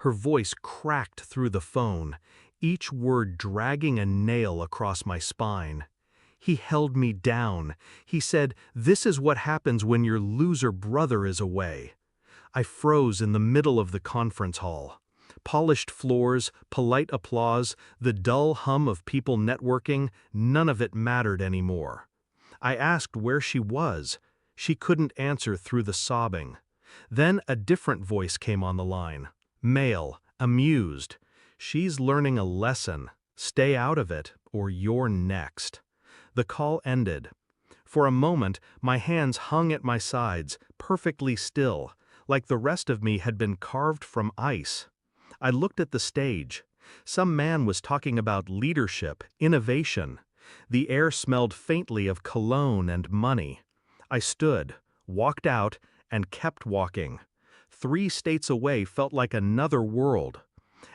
Her voice cracked through the phone, each word dragging a nail across my spine. He held me down. He said, "This is what happens when your loser brother is away." I froze in the middle of the conference hall. Polished floors, polite applause, the dull hum of people networking, none of it mattered anymore. I asked where she was. She couldn't answer through the sobbing. Then a different voice came on the line. Male, amused. "She's learning a lesson. Stay out of it, or you're next." The call ended. For a moment, my hands hung at my sides, perfectly still, like the rest of me had been carved from ice. I looked at the stage. Some man was talking about leadership, innovation. The air smelled faintly of cologne and money. I stood, walked out, and kept walking. 3 states away felt like another world.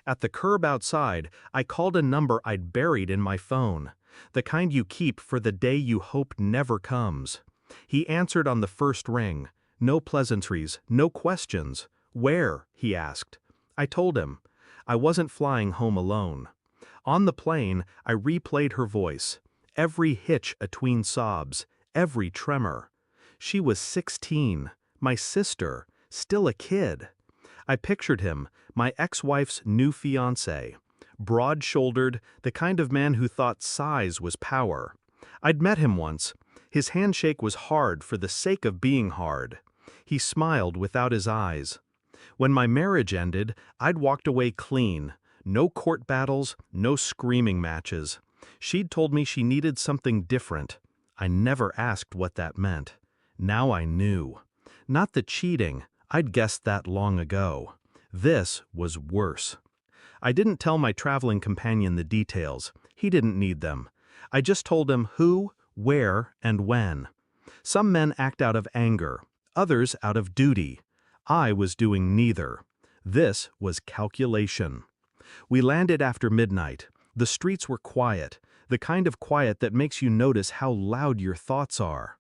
At the curb outside, I called a number I'd buried in my phone, the kind you keep for the day you hope never comes. He answered on the first ring. No pleasantries, no questions. "Where?" he asked. I told him. I wasn't flying home alone. On the plane, I replayed her voice. Every hitch atween sobs, every tremor. She was 16, my sister, still a kid. I pictured him, my ex-wife's new fiancé. Broad-shouldered, the kind of man who thought size was power. I'd met him once. His handshake was hard for the sake of being hard. He smiled without his eyes. When my marriage ended, I'd walked away clean. No court battles, no screaming matches. She'd told me she needed something different. I never asked what that meant. Now I knew. Not the cheating, I'd guessed that long ago. This was worse. I didn't tell my traveling companion the details. He didn't need them. I just told him who, where, and when. Some men act out of anger, others out of duty. I was doing neither. This was calculation. We landed after midnight. The streets were quiet, the kind of quiet that makes you notice how loud your thoughts are.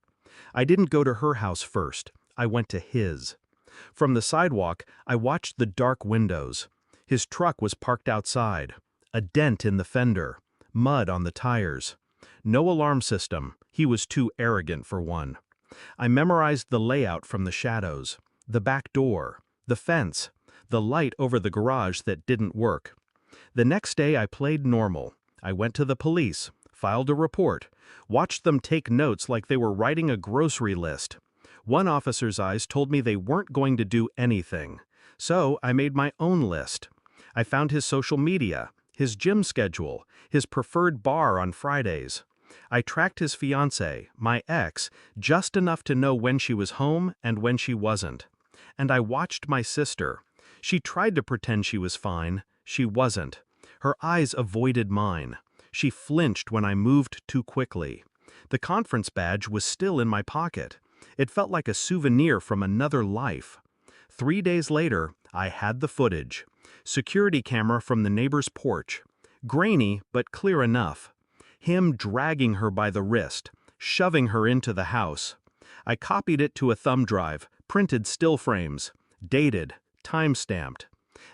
I didn't go to her house first. I went to his. From the sidewalk, I watched the dark windows. His truck was parked outside. A dent in the fender. Mud on the tires. No alarm system. He was too arrogant for one. I memorized the layout from the shadows. The back door, the fence, the light over the garage that didn't work. The next day I played normal. I went to the police, filed a report, watched them take notes like they were writing a grocery list. One officer's eyes told me they weren't going to do anything. So I made my own list. I found his social media, his gym schedule, his preferred bar on Fridays. I tracked his fiancée, my ex, just enough to know when she was home and when she wasn't. And I watched my sister. She tried to pretend she was fine. She wasn't. Her eyes avoided mine. She flinched when I moved too quickly. The conference badge was still in my pocket. It felt like a souvenir from another life. 3 days later, I had the footage. Security camera from the neighbor's porch. Grainy, but clear enough. Him dragging her by the wrist, shoving her into the house. I copied it to a thumb drive, printed still frames, dated, time-stamped.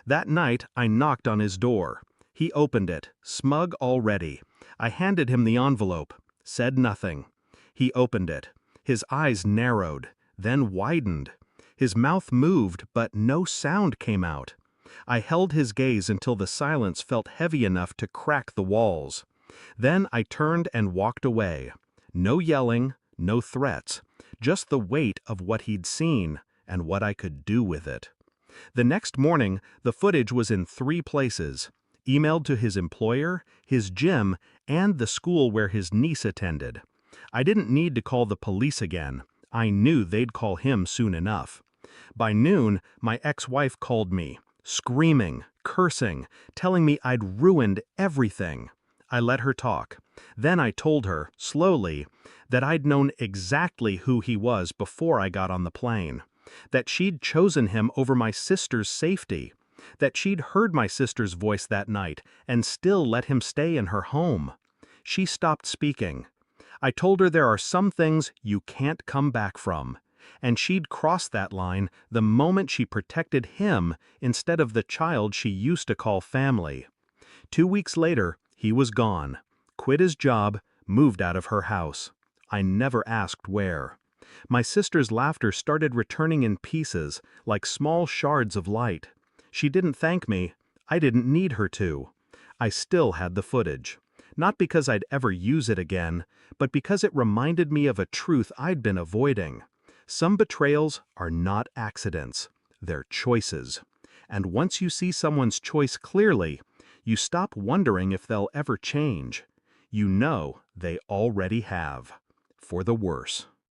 That night, I knocked on his door. He opened it, smug already. I handed him the envelope, said nothing. He opened it. His eyes narrowed, then widened. His mouth moved, but no sound came out. I held his gaze until the silence felt heavy enough to crack the walls. Then I turned and walked away. No yelling, no threats, just the weight of what he'd seen and what I could do with it. The next morning, the footage was in 3 places. Emailed to his employer, his gym, and the school where his niece attended. I didn't need to call the police again. I knew they'd call him soon enough. By noon, my ex-wife called me, screaming, cursing, telling me I'd ruined everything. I let her talk. Then I told her, slowly, that I'd known exactly who he was before I got on the plane. That she'd chosen him over my sister's safety. That she'd heard my sister's voice that night and still let him stay in her home. She stopped speaking. I told her there are some things you can't come back from. and she'd cross that line the moment she protected him instead of the child she used to call family. 2 weeks later, he was gone, quit his job, moved out of her house. I never asked where. My sister's laughter started returning in pieces, like small shards of light. She didn't thank me. I didn't need her to. I still had the footage. Not because I'd ever use it again, but because it reminded me of a truth I'd been avoiding. Some betrayals are not accidents. They're choices. And once you see someone's choice clearly, you stop wondering if they'll ever change. You know they already have. For the worse.